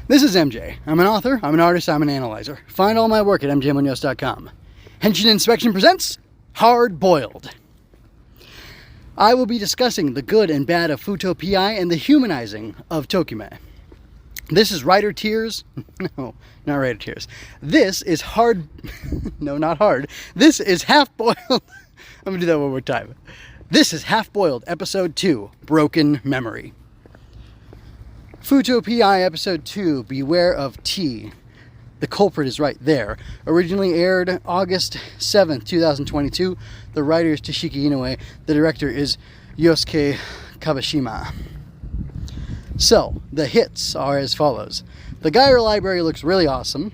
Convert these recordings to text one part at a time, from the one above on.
This is MJ. I'm an author, I'm an artist, I'm an analyzer. Find all my work at mjmunoz.com. Henshin Inspection presents Hard Boiled. I will be discussing the good and bad of Fuuto PI and the humanizing of Tokime. This is writer tears. No, not writer tears. This is hard. No, not hard. This is half boiled. I'm gonna do that one more time. This is Half Boiled, Episode 2, Broken Memory. Fuuto PI Episode 2, Beware of T. The culprit is right there. Originally aired August 7th, 2022. The writer is Toshiki Inoue. The director is Yousuke Kabashima. So, the hits are as follows. The Gaia Library looks really awesome.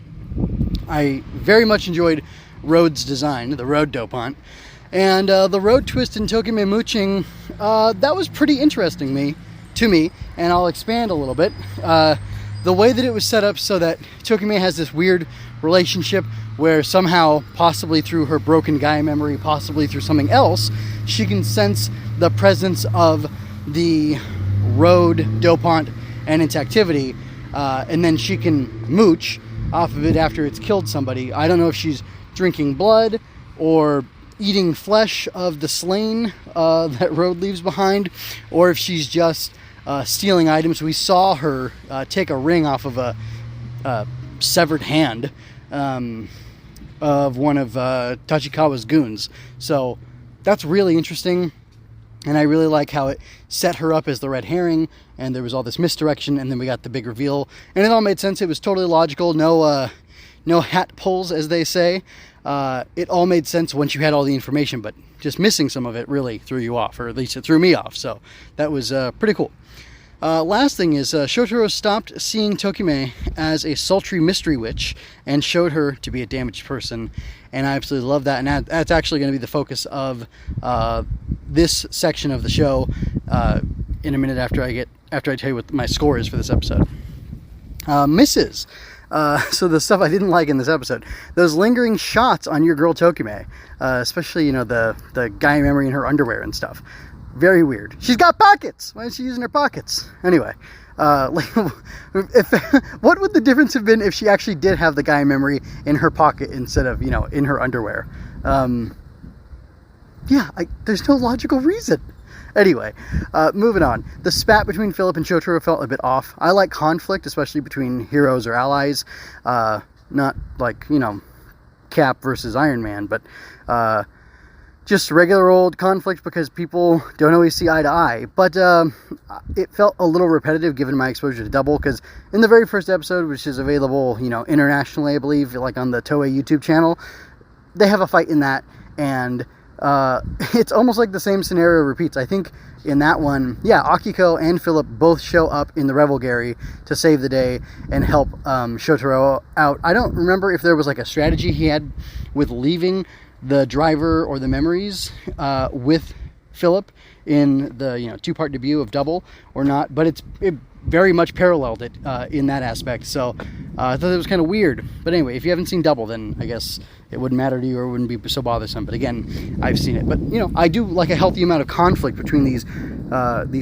I very much enjoyed Road's design, the Road Dopant. And the road twist in Tokime mooching, that was pretty interesting to me, and I'll expand a little bit. The way that it was set up so that Tokime has this weird relationship where somehow, possibly through her broken Gaia memory, possibly through something else, she can sense the presence of the road dopant and its activity, and then she can mooch off of it after it's killed somebody. I don't know if she's drinking blood or eating flesh of the slain that road leaves behind, or if she's just stealing items. We saw her take a ring off of a severed hand of one of Tachikawa's goons. So that's really interesting, and I really like how it set her up as the red herring, and there was all this misdirection, and then we got the big reveal, and it all made sense. It was totally logical. No hat pulls, as they say. It all made sense once you had all the information, but just missing some of it really threw you off, or at least it threw me off. So that was pretty cool. Last thing is Shotaro stopped seeing Tokime as a sultry mystery witch and showed her to be a damaged person, and I absolutely love that. And that's actually going to be the focus of this section of the show in a minute after I tell you what my score is for this episode. Misses. So the stuff I didn't like in this episode, those lingering shots on your girl Tokime, especially, the Gaia memory in her underwear and stuff. Very weird. She's got pockets. Why is she using her pockets? Anyway, what would the difference have been if she actually did have the Gaia memory in her pocket instead of, in her underwear? There's no logical reason. Anyway, moving on. The spat between Philip and Shotaro felt a bit off. I like conflict, especially between heroes or allies. Not like, Cap versus Iron Man, but just regular old conflict because people don't always see eye to eye. But it felt a little repetitive given my exposure to Double, because in the very first episode, which is available, internationally, I believe, like on the Toei YouTube channel, they have a fight in that, and it's almost like the same scenario repeats. I think in that one, Akiko and Philip both show up in the Revolgarry to save the day and help Shotaro out. I don't remember if there was like a strategy he had with leaving the driver or the memories with Philip in the two-part debut of Double or not, but it very much paralleled it in that aspect. So I thought it was kind of weird. But anyway, if you haven't seen Double, then I guess it wouldn't matter to you or wouldn't be so bothersome. But again, I've seen it. But I do like a healthy amount of conflict between these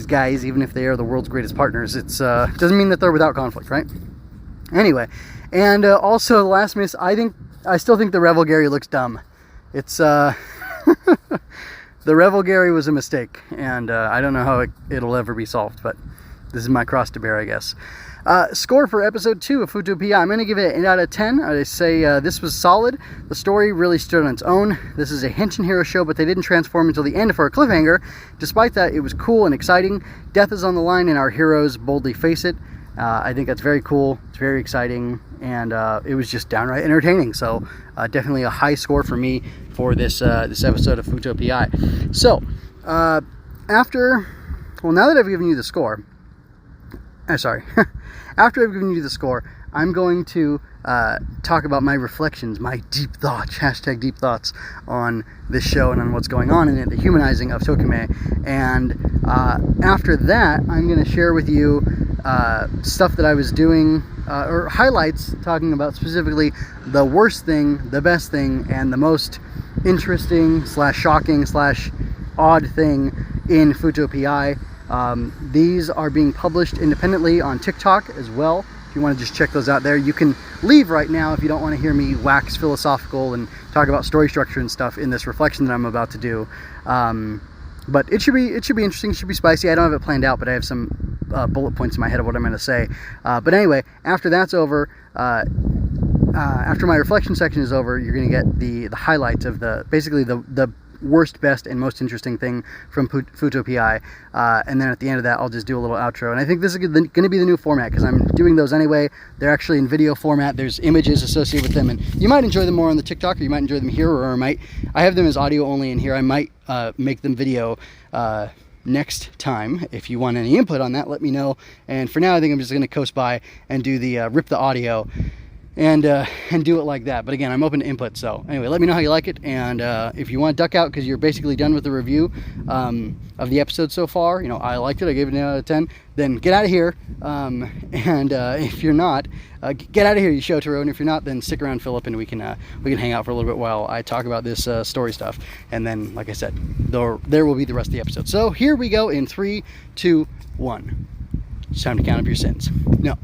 guys, even if they are the world's greatest partners. It's doesn't mean that they're without conflict, right? Anyway, and also the last miss, I still think the Revolgarry looks dumb. It's the Revolgarry was a mistake, and I don't know how it'll ever be solved, but this is my cross to bear, I guess. Score for episode 2 of Fuuto PI. I'm going to give it an 8 out of 10. I say this was solid. The story really stood on its own. This is a Henshin hero show, but they didn't transform until the end for a cliffhanger. Despite that, it was cool and exciting. Death is on the line, and our heroes boldly face it. I think that's very cool. It's very exciting, and it was just downright entertaining. So definitely a high score for me for this episode of Fuuto PI. So now that I've given you the score, after I've given you the score, I'm going to talk about my reflections, my deep thoughts, #deep thoughts on this show and on what's going on in it, the humanizing of Tokime. And after that, I'm going to share with you stuff that I was doing, or highlights, talking about specifically the worst thing, the best thing, and the most interesting / shocking / odd thing in Fuuto PI. These are being published independently on TikTok as well. if you want to just check those out there. You can leave right now if you don't want to hear me wax philosophical and talk about story structure and stuff in this reflection that I'm about to do. But it should be interesting. It should be spicy. I don't have it planned out, but I have some bullet points in my head of what I'm going to say. But anyway, after that's over, after my reflection section is over, you're going to get the highlights of basically the worst, best, and most interesting thing from Fuuto PI. And then at the end of that, I'll just do a little outro. And I think this is going to be the new format, because I'm doing those anyway. They're actually in video format. There's images associated with them, and you might enjoy them more on the TikTok, or you might enjoy them here, or I have them as audio only in here. I might make them video next time. If you want any input on that, let me know. And for now, I think I'm just going to coast by and do the rip the audio and do it like that. But again, I'm open to input. So anyway, let me know how you like it. And if you want to duck out because you're basically done with the review of the episode so far, I liked it, I gave it an 8 out of 10, then get out of here. And if you're not, get out of here, Shotaro. And if you're not, then stick around, Philip, and we can hang out for a little bit while I talk about this story stuff. And then, like I said, there will be the rest of the episode. So here we go in 3, 2, 1. It's time to count up your sins. No.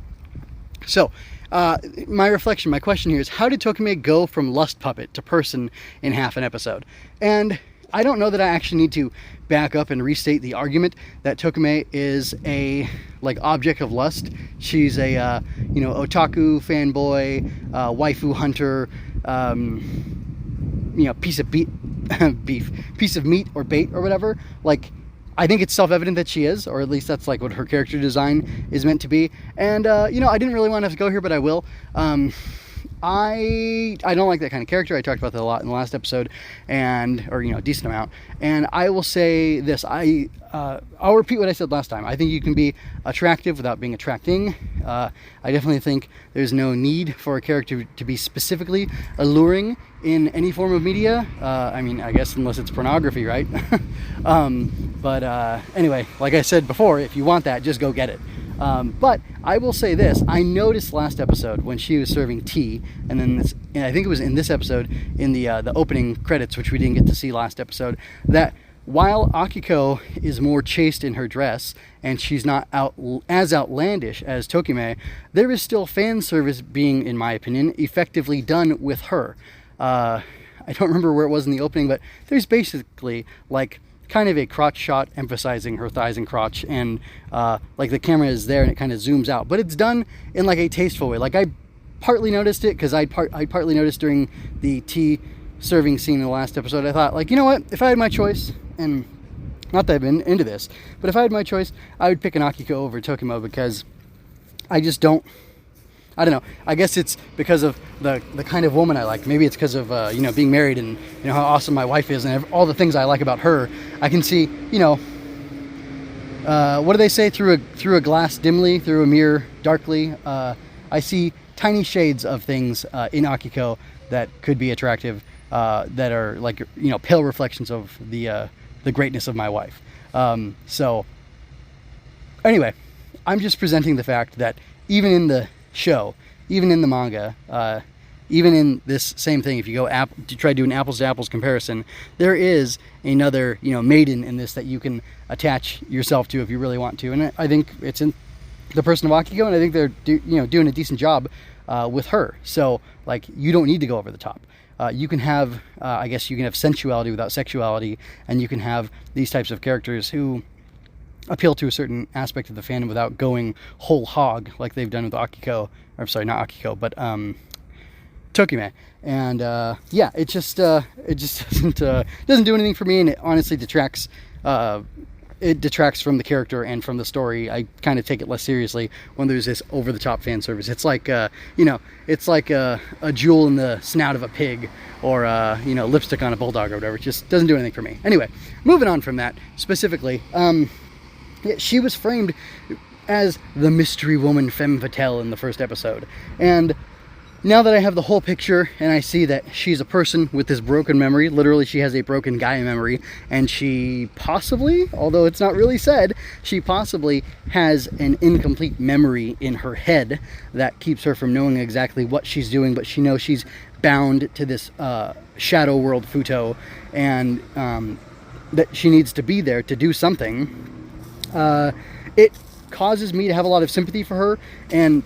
So, my question here is, how did Tokime go from lust puppet to person in half an episode? And I don't know that I actually need to back up and restate the argument that Tokime is a object of lust. She's a otaku fanboy, waifu hunter, piece of meat or bait or whatever. I think it's self-evident that she is, or at least that's what her character design is meant to be. And, I didn't really want to have to go here, but I will. I don't like that kind of character. I talked about that a lot in the last episode, or a decent amount. And I will say this, I'll repeat what I said last time. I think you can be attractive without being attracting. I definitely think there's no need for a character to be specifically alluring in any form of media. I guess unless it's pornography, right? But anyway, like I said before, if you want that, just go get it. But I will say this, I noticed last episode when she was serving tea, and I think it was in this episode, in the opening credits, which we didn't get to see last episode, that while Akiko is more chaste in her dress, and she's not as outlandish as Tokime, there is still fan service being, in my opinion, effectively done with her. I don't remember where it was in the opening, but there's basically, kind of a crotch shot emphasizing her thighs and crotch, and the camera is there and it kind of zooms out, but it's done in a tasteful way. I partly noticed it because I partly noticed during the tea serving scene in the last episode. I thought, you know what, if I had my choice, and not that I've been into this, but if I had my choice, I would pick an Akiko over Tokimo, because I just don't know. I guess it's because of the kind of woman I like. Maybe it's because of being married, and how awesome my wife is, and all the things I like about her. I can see, what do they say? Through a glass dimly, through a mirror darkly. I see tiny shades of things in Akiko that could be attractive, that are pale reflections of the greatness of my wife. So anyway, I'm just presenting the fact that even in the show, even in the manga, even in this same thing, if you go to try to do an apples to apples comparison, there is another maiden in this that you can attach yourself to if you really want to. And I think it's in the person of Akiko, and I think they're doing a decent job with her. So you don't need to go over the top. You can have I guess you can have sensuality without sexuality, and you can have these types of characters who appeal to a certain aspect of the fandom without going whole hog like they've done with Akiko, or sorry, not Akiko, but Tokime. And it just doesn't do anything for me, and it honestly detracts from the character and from the story. I kind of take it less seriously when there's this over-the-top fan service. It's it's like a jewel in the snout of a pig, or lipstick on a bulldog or whatever. It just doesn't do anything for me. Anyway, moving on from that specifically. She was framed as the mystery woman femme fatale in the first episode. And now that I have the whole picture, and I see that she's a person with this broken memory, literally she has a broken Gaia memory, and she possibly, although it's not really said, she possibly has an incomplete memory in her head that keeps her from knowing exactly what she's doing, but she knows she's bound to this shadow world Fuuto, and that she needs to be there to do something. It causes me to have a lot of sympathy for her, and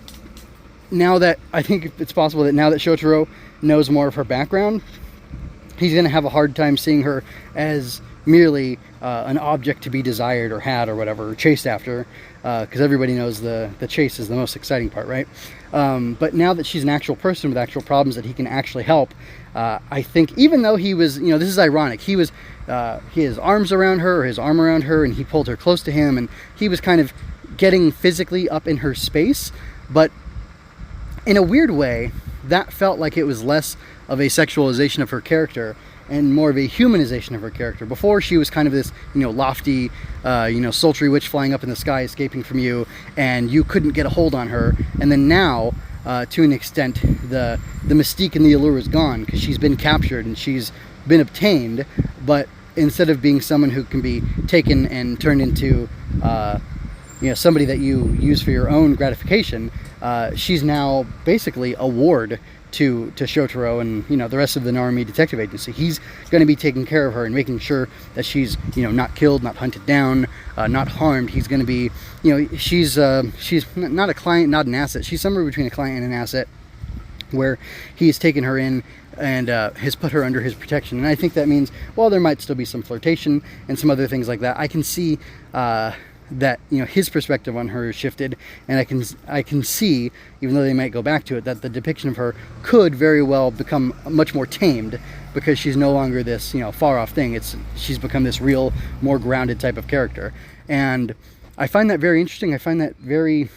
now that I think it's possible that now that Shotaro knows more of her background, he's going to have a hard time seeing her as merely an object to be desired or had or whatever, or chased after, because everybody knows the chase is the most exciting part, right? But now that she's an actual person with actual problems that he can actually help, I think even though he was, this is ironic, he was his arms around her, or his arm around her, and he pulled her close to him, and he was kind of getting physically up in her space, but in a weird way, that felt like it was less of a sexualization of her character and more of a humanization of her character. Before, she was kind of this, lofty, sultry witch flying up in the sky, escaping from you, and you couldn't get a hold on her. And then now, to an extent, the mystique and the allure is gone, because she's been captured and she's been obtained, but instead of being someone who can be taken and turned into somebody that you use for your own gratification, she's now basically a ward to Shotaro and the rest of the Narumi detective agency. He's going to be taking care of her and making sure that she's not killed, not hunted down, not harmed. He's going to be she's not a client, not an asset. She's somewhere between a client and an asset, where he's taken her in and has put her under his protection. And I think that means, while there might still be some flirtation and some other things like that, I can see that his perspective on her shifted, and I can see, even though they might go back to it, that the depiction of her could very well become much more tamed, because she's no longer this far off thing. She's become this real, more grounded type of character, and I find that very interesting. I find that very,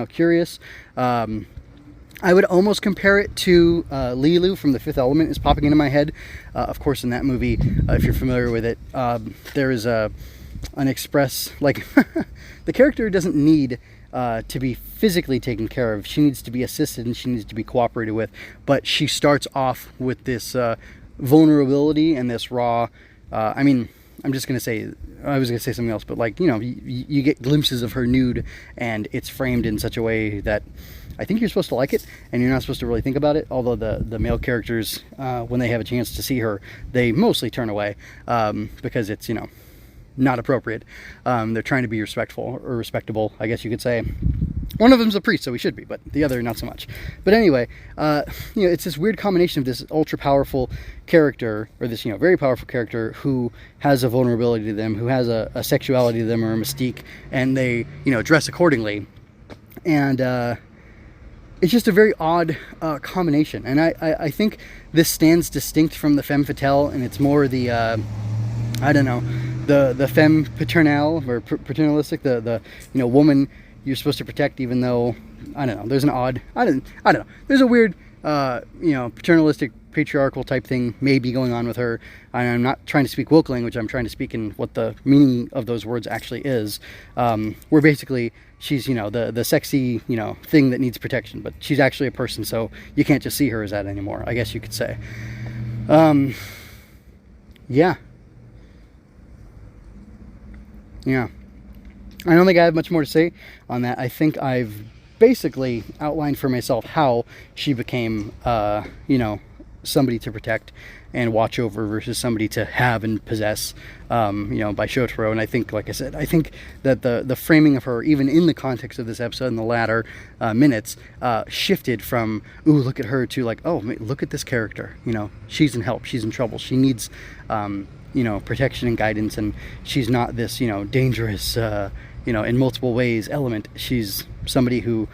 curious. I would almost compare it to Lilu from The Fifth Element is popping into my head. Of course, in that movie, if you're familiar with it, there is an express, like, the character doesn't need to be physically taken care of. She needs to be assisted and she needs to be cooperated with, but she starts off with this vulnerability and this raw, I'm just going to say, I was going to say something else, but you get glimpses of her nude, and it's framed in such a way that I think you're supposed to like it, and you're not supposed to really think about it, although the male characters, when they have a chance to see her, they mostly turn away, because it's, not appropriate. They're trying to be respectful, or respectable, I guess you could say. One of them's a priest, so he should be, but the other not so much. But anyway, it's this weird combination of this ultra powerful character, or this very powerful character who has a vulnerability to them, who has a sexuality to them, or a mystique, and they dress accordingly. And it's just a very odd combination, and I think this stands distinct from the femme fatale, and it's more the the femme paternelle, or paternalistic, the woman you're supposed to protect, even though there's an odd, there's a weird paternalistic, patriarchal type thing maybe going on with her. I'm not trying to speak woke language, I'm trying to speak in what the meaning of those words actually is, where basically she's the sexy thing that needs protection, but she's actually a person, so you can't just see her as that anymore, I guess you could say. Yeah, I don't think I have much more to say on that. I think I've basically outlined for myself how she became, somebody to protect and watch over versus somebody to have and possess, by Shotaro. And I think, like I said, I think that the framing of her, even in the context of this episode in the latter minutes, shifted from, ooh, look at her, to like, oh, look at this character. She's in help. She's in trouble. She needs, protection and guidance, and she's not this, dangerous, in multiple ways element. She's somebody who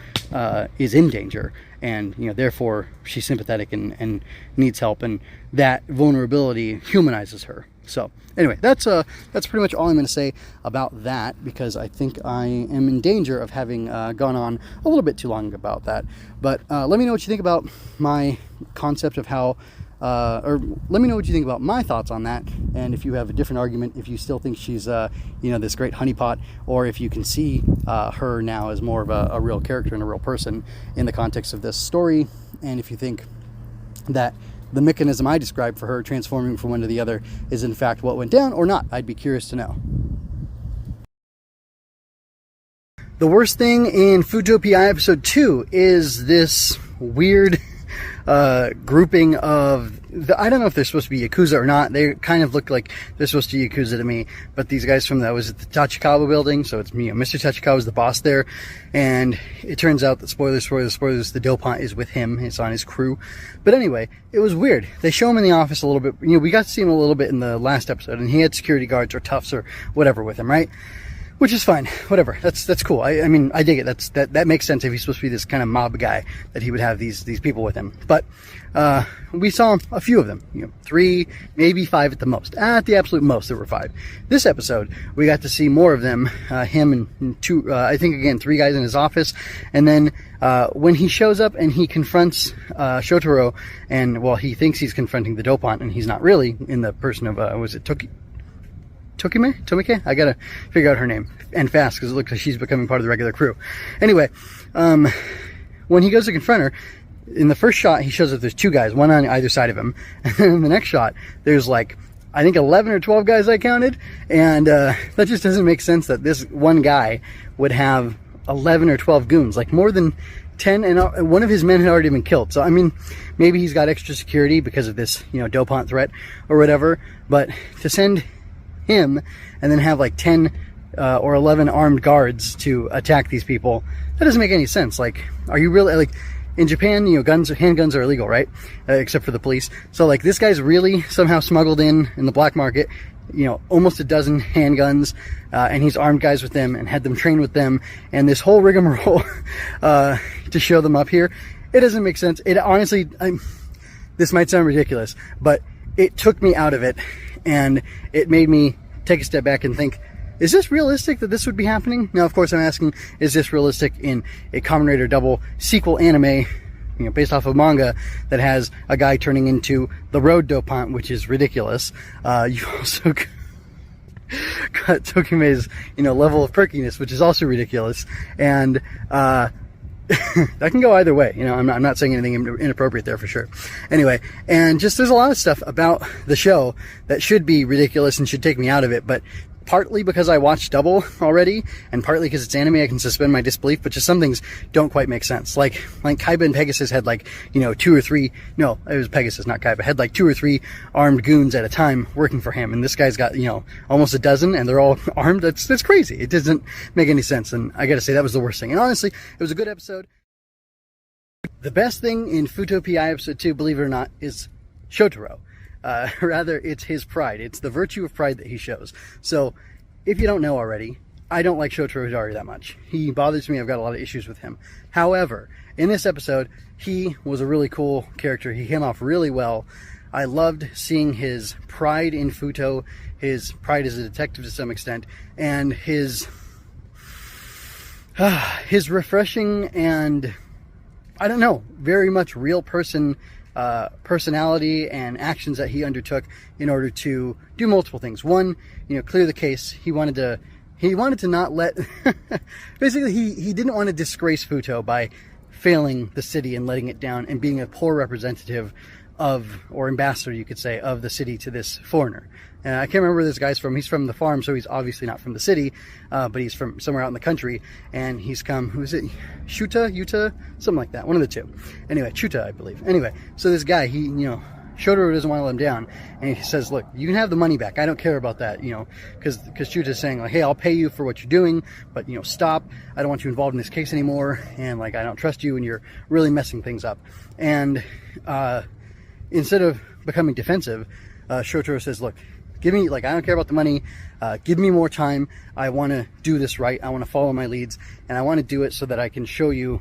is in danger, and therefore she's sympathetic and needs help, and that vulnerability humanizes her. So anyway, that's pretty much all I'm going to say about that, because I think I am in danger of having gone on a little bit too long about that. But let me know what you think about my concept of how or let me know what you think about my thoughts on that, and if you have a different argument, if you still think she's this great honeypot, or if you can see her now as more of a real character and a real person in the context of this story, and if you think that the mechanism I described for her transforming from one to the other is in fact what went down or not. I'd be curious to know. The worst thing in Fuuto PI episode 2 is this weird grouping of I don't know if they're supposed to be Yakuza or not. They kind of look like they're supposed to be Yakuza to me, but these guys from was it the Tachikawa building, so it's Mr. Tachikawa is the boss there, and it turns out that spoilers, the dopant is with him. It's on his crew. But anyway, it was weird. They show him in the office a little bit. We got to see him a little bit in the last episode, and he had security guards or toughs or whatever with him, right? Which is fine, whatever. That's cool. I mean, I dig it. That makes sense if he's supposed to be this kind of mob guy, that he would have these people with him. But we saw a few of them, 3, maybe 5 at the most. At the absolute most, there were 5. This episode, we got to see more of them. Him and 2, I think again, 3 guys in his office. And then when he shows up and he confronts Shotaro, and well, he thinks he's confronting the dopant, and he's not really, in the person of was it Tokime? I gotta figure out her name. And fast, because it looks like she's becoming part of the regular crew. Anyway, when he goes to confront her, in the first shot, he shows that there's 2 guys, one on either side of him. And then in the next shot, there's like, I think 11 or 12 guys I counted. And that just doesn't make sense that this one guy would have 11 or 12 goons. Like more than 10, and one of his men had already been killed. So, I mean, maybe he's got extra security because of this, dopant threat or whatever. But to send him and then have like 10 or 11 armed guards to attack these people, that doesn't make any sense. Like, are you really, like, in Japan, handguns are illegal, right? Except for the police. So like, this guy's really somehow smuggled in the black market, almost a dozen handguns, and he's armed guys with them and had them train with them, and this whole rigmarole to show them up here. It doesn't make sense. It honestly, this might sound ridiculous, but it took me out of it. And it made me take a step back and think, is this realistic that this would be happening? Now, of course, I'm asking, is this realistic in a Kamen Rider Double sequel anime, based off of manga that has a guy turning into the road dopant, which is ridiculous. You also got Tokime's, level of perkiness, which is also ridiculous. And that can go either way. I'm not saying anything inappropriate there for sure. Anyway, and just there's a lot of stuff about the show that should be ridiculous and should take me out of it, but partly because I watched Double already, and partly because it's anime, I can suspend my disbelief, but just some things don't quite make sense. Like Kaiba and Pegasus had 2 or 3, no, it was Pegasus, not Kaiba, had 2 or 3 armed goons at a time working for him, and this guy's got, almost a dozen, and they're all armed. That's crazy. It doesn't make any sense, and I gotta say, that was the worst thing. And honestly, it was a good episode. The best thing in Fuuto PI episode 2, believe it or not, is Shotaro. Rather, it's his pride. It's the virtue of pride that he shows. So, if you don't know already, I don't like Shotaro Hidari that much. He bothers me. I've got a lot of issues with him. However, in this episode, he was a really cool character. He came off really well. I loved seeing his pride in Fuuto, his pride as a detective to some extent, and his refreshing and, I don't know, very much real personality and actions that he undertook in order to do multiple things. One, clear the case. He wanted to not let basically he didn't want to disgrace Fuuto by failing the city and letting it down and being a poor representative of, or ambassador you could say, of the city to this foreigner. I can't remember where this guy's from. He's from the farm, so he's obviously not from the city, but he's from somewhere out in the country, and he's come, who is it? Yuta? Something like that, one of the two. Anyway, Chuta, I believe. Anyway, so this guy, he, Shotaro doesn't want to let him down, and he says, look, you can have the money back. I don't care about that, because Chuta's saying, hey, I'll pay you for what you're doing, but, stop. I don't want you involved in this case anymore, and, I don't trust you, and you're really messing things up. And instead of becoming defensive, Shotaro says, look, give me, I don't care about the money, give me more time. I want to do this right. I want to follow my leads, and I want to do it so that I can show you,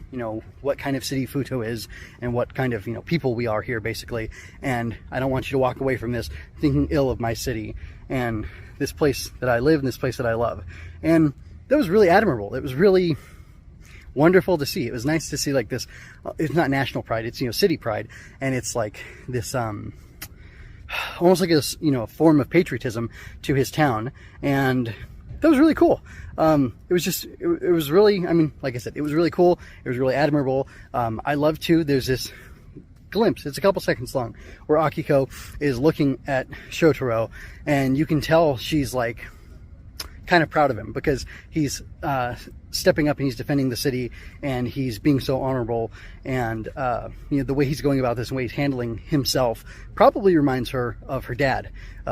what kind of city Fuuto is and what kind of, people we are here, basically. And I don't want you to walk away from this thinking ill of my city and this place that I live and this place that I love. And that was really admirable. It was really wonderful to see. It was nice to see this, it's not national pride, it's, city pride. And it's this, almost like a form of patriotism to his town, and that was really cool. It was really, like I said, it was really cool. It was really admirable. I love too, there's this glimpse, it's a couple seconds long, where Akiko is looking at Shotaro, and you can tell she's kind of proud of him, because he's stepping up and he's defending the city, and he's being so honorable, and you know, the way he's going about this and the way he's handling himself probably reminds her of her dad,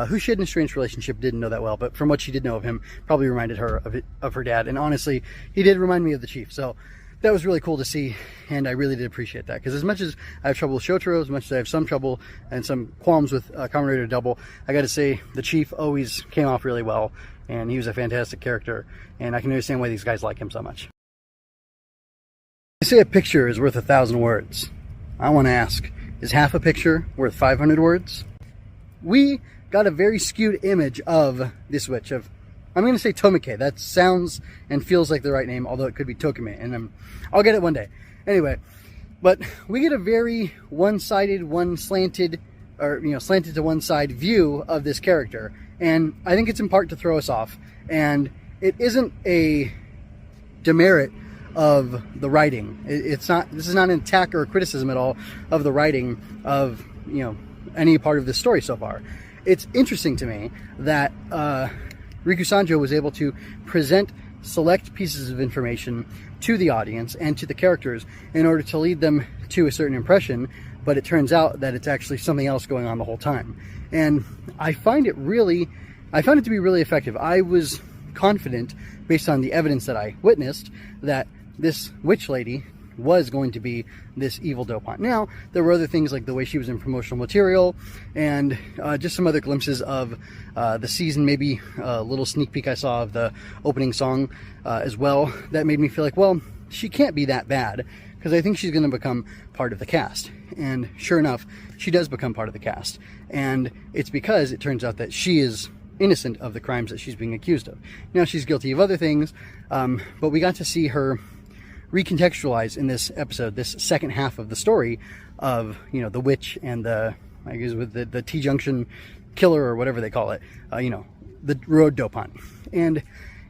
who she had an estranged relationship, didn't know that well, but from what she did know of him, probably reminded her of her dad. And honestly, he did remind me of the chief, so that was really cool to see, and I really did appreciate that, because as much as I have trouble with Shotaro, as much as I have some trouble and some qualms with Kamen Rider Double, I gotta say the chief always came off really well, and he was a fantastic character, and I can understand why these guys like him so much. They say a picture is worth 1,000 words. I want to ask, is half a picture worth 500 words? We got a very skewed image of this witch, of, I'm going to say Tomike. That sounds and feels like the right name, although it could be Tokime, and I'll get it one day. Anyway, but we get a very one-sided, slanted to one side view of this character, and I think it's in part to throw us off. And it isn't a demerit of the writing. It's not. This is not an attack or a criticism at all of the writing of, you know, any part of this story so far. It's interesting to me that Riku Sanjo was able to present select pieces of information to the audience and to the characters in order to lead them to a certain impression, but it turns out that it's actually something else going on the whole time. And I found it to be really effective. I was confident, based on the evidence that I witnessed, that this witch lady was going to be this evil dopant. Now, there were other things like the way she was in promotional material, and just some other glimpses of the season, maybe a little sneak peek I saw of the opening song as well, that made me feel like, well, she can't be that bad, because I think she's going to become part of the cast. And sure enough, she does become part of the cast. And it's because it turns out that she is innocent of the crimes that she's being accused of. Now, she's guilty of other things, but we got to see her recontextualize in this episode, this second half of the story of, you know, the witch and the, I guess, with the T-junction killer, or whatever they call it, you know, the road dopant. And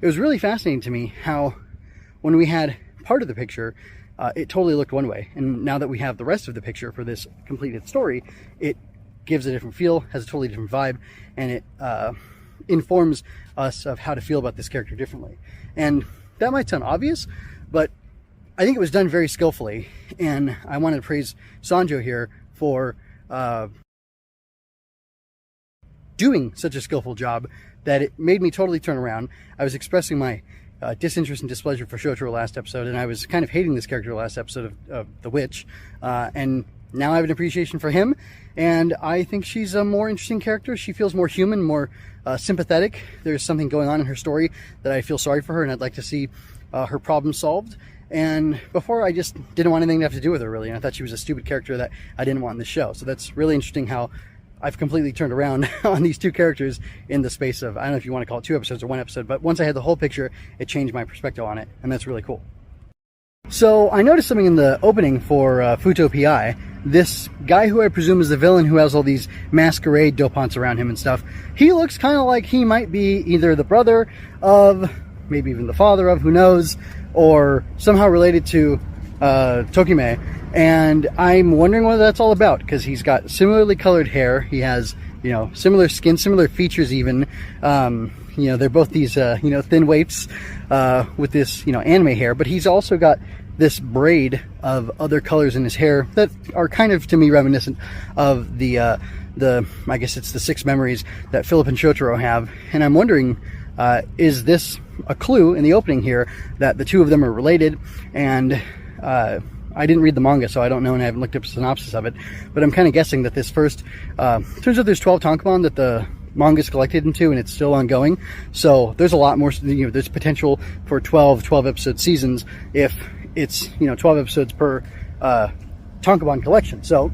it was really fascinating to me how, when we had part of the picture, it totally looked one way, and now that we have the rest of the picture for this completed story, it gives a different feel, has a totally different vibe, and it informs us of how to feel about this character differently. And that might sound obvious, but I think it was done very skillfully, and I wanted to praise Sanjo here for doing such a skillful job that it made me totally turn around. I was expressing my disinterest and displeasure for Shotaro last episode, and I was kind of hating this character last episode of The Witch, and now I have an appreciation for him, and I think she's a more interesting character. She feels more human, more sympathetic. There's something going on in her story that I feel sorry for her, and I'd like to see her problem solved. And before, I just didn't want anything to have to do with her, really, and I thought she was a stupid character that I didn't want in the show. So that's really interesting how I've completely turned around on these two characters in the space of, I don't know if you want to call it 2 episodes or 1 episode, but once I had the whole picture, it changed my perspective on it, and that's really cool. So I noticed something in the opening for Fuuto PI. This guy who I presume is the villain, who has all these masquerade dopants around him and stuff, he looks kind of like he might be either the brother of, maybe even the father of, who knows, or somehow related to Tokime. And I'm wondering what that's all about, because he's got similarly colored hair. He has, you know, similar skin, similar features even. You know, they're both these, you know, thin waifs with this, you know, anime hair. But he's also got this braid of other colors in his hair that are kind of, to me, reminiscent of the I guess it's the 6 memories that Philip and Shotaro have. And I'm wondering, is this a clue in the opening here that the two of them are related? And I didn't read the manga, so I don't know, and I haven't looked up a synopsis of it, but I'm kind of guessing that this first, turns out there's 12 tankobon that the manga's collected into, and it's still ongoing, so there's a lot more, you know, there's potential for 12 episode seasons if it's, you know, 12 episodes per tankobon collection. So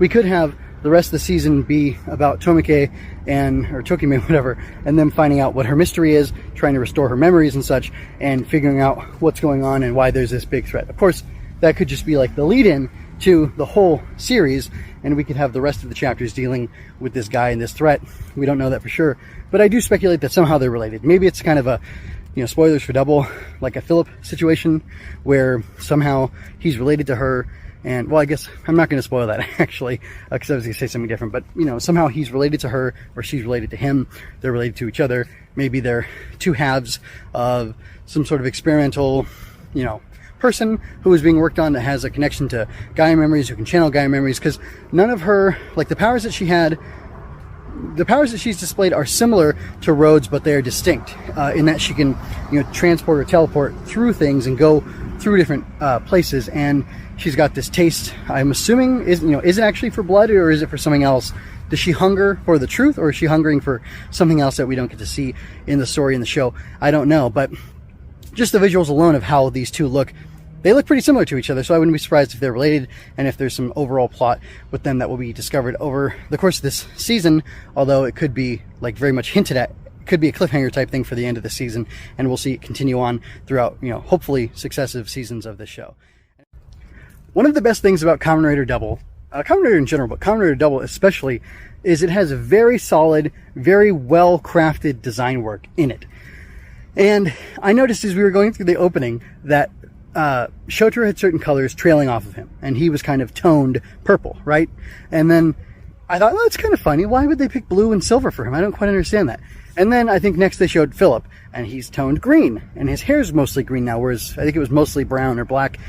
we could have the rest of the season be about Tomike or Tokime, whatever, and them finding out what her mystery is, trying to restore her memories and such, and figuring out what's going on and why there's this big threat. Of course, that could just be like the lead-in to the whole series, and we could have the rest of the chapters dealing with this guy and this threat. We don't know that for sure, but I do speculate that somehow they're related. Maybe it's kind of a, you know, spoilers for Double, like a Philip situation, where somehow he's related to her. And, well, I guess I'm not going to spoil that, actually, because I was going to say something different. But, you know, somehow he's related to her, or she's related to him. They're related to each other. maybe they're two halves of some sort of experimental, person who is being worked on that has a connection to Gaia memories, who can channel Gaia memories, because none of her, like the powers that she's displayed are similar to Rhodes, but they are distinct in that she can, transport or teleport through things and go through different places. And she's got this taste, I'm assuming, is it actually for blood, or is it for something else? Does she hunger for the truth, or is she hungering for something else that we don't get to see in the story in the show? I don't know, but just the visuals alone of how these two look, they look pretty similar to each other, so I wouldn't be surprised if they're related, and if there's some overall plot with them that will be discovered over the course of this season, although it could be like very much hinted at. It could be a cliffhanger type thing for the end of the season, and we'll see it continue on throughout, hopefully successive seasons of this show. One of the best things about Kamen Rider Double, Kamen Rider in general, but Kamen Rider Double especially, is it has a very solid, very well crafted design work in it. And I noticed as we were going through the opening that Shotaro had certain colors trailing off of him, and he was kind of toned purple, right? And then I thought, well, that's kind of funny. Why would they pick blue and silver for him? I don't quite understand that. And then I think next they showed Philip, and he's toned green, and his hair's mostly green now, whereas I think it was mostly brown or black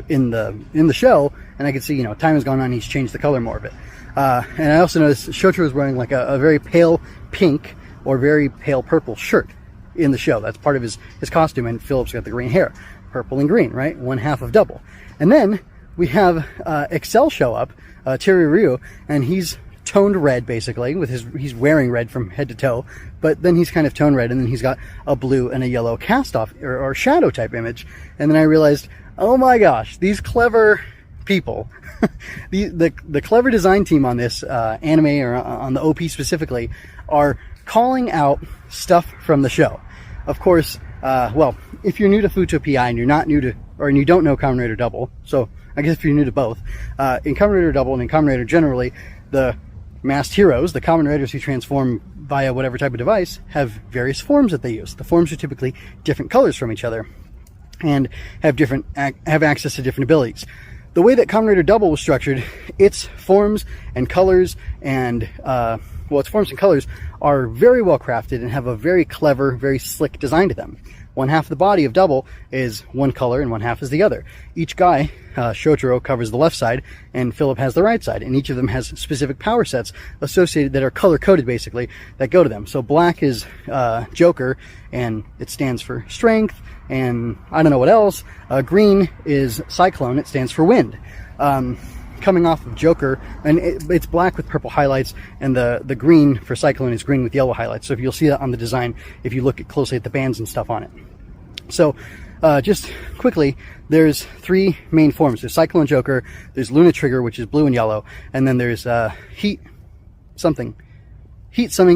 in the show. And I could see, time has gone on, he's changed the color more of it. And I also noticed Shotaro was wearing like a very pale pink or very pale purple shirt in the show. That's part of his costume, and Philip's got the green hair. Purple and green, right? One half of Double. And then we have Excel show up, Terry Ryu, and he's toned red basically, he's wearing red from head to toe, but then he's kind of toned red, and then he's got a blue and a yellow cast off or shadow type image. And then I realized, oh my gosh, these clever people, the clever design team on this anime, or on the OP specifically, are calling out stuff from the show. Of course, well, if you're new to Fuuto PI and you're not new to, and you don't know Kamen Rider Double, so I guess if you're new to both, in Kamen Rider Double and in Kamen Rider generally, the masked heroes, the Kamen Riders who transform via whatever type of device, have various forms that they use. The forms are typically different colors from each other and have access to different abilities. The way that Kamen Rider Double was structured, its forms and colors and its forms and colors are very well crafted and have a very clever, very slick design to them. One half of the body of Double is one color and one half is the other. Each guy, Shotaro, covers the left side and Philip has the right side, and each of them has specific power sets associated that are color-coded basically, that go to them. So black is Joker, and it stands for strength, and I don't know what else. Green is Cyclone, it stands for wind. Coming off of Joker, and it's black with purple highlights, and the green for Cyclone is green with yellow highlights. So if you'll see that on the design, if you look closely at the bands and stuff on it. So just quickly, there's three main forms. There's Cyclone Joker, there's Luna Trigger, which is blue and yellow, and then there's Heat something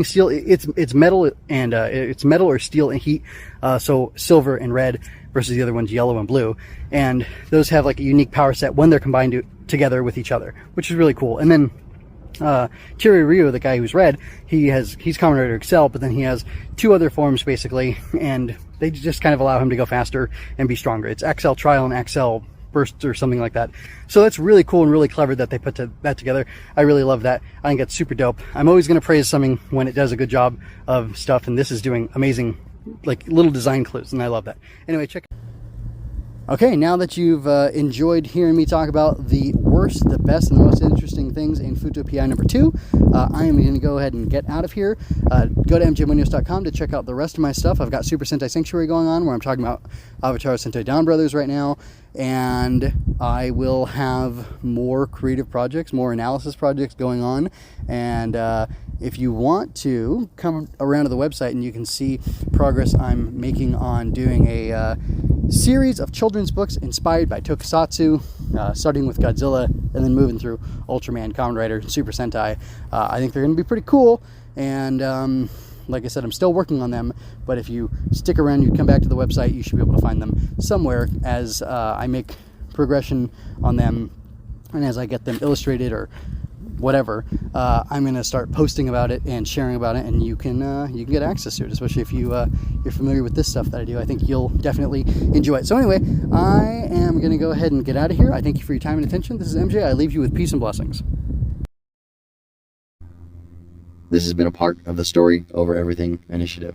steel. It's metal, and it's metal or steel and heat, so silver and red, versus the other one's yellow and blue. And those have like a unique power set when they're combined together with each other, which is really cool. And then Terry Ryu, the guy who's red, he's Kamen Rider Excel, but then he has two other forms basically, and they just kind of allow him to go faster and be stronger. It's XL Trial and XL Burst or something like that. So that's really cool and really clever that they put that together. I really love that. I think that's super dope. I'm always going to praise something when it does a good job of stuff, and this is doing amazing, like little design clues, and I love that. Anyway, check. Okay, now that you've enjoyed hearing me talk about the worst, the best, and the most interesting things in Fuuto PI number 2, I am going to go ahead and get out of here. Go to mjmunoz.com to check out the rest of my stuff. I've got Super Sentai Sanctuary going on, where I'm talking about Avatar Sentai Dawn Brothers right now, and I will have more creative projects, more analysis projects going on, and if you want to, come around to the website and you can see progress I'm making on doing a series of children's books inspired by Tokusatsu, starting with Godzilla and then moving through Ultraman, Kamen Rider, Super Sentai. I think they're going to be pretty cool, and like I said, I'm still working on them, but if you stick around, you come back to the website, you should be able to find them somewhere as I make progression on them, and as I get them illustrated or whatever, I'm going to start posting about it and sharing about it, and you can get access to it, especially if you're familiar with this stuff that I do. I think you'll definitely enjoy it. So anyway, I am going to go ahead and get out of here. I thank you for your time and attention. This is MJ. I leave you with peace and blessings. This has been a part of the Story Over Everything initiative.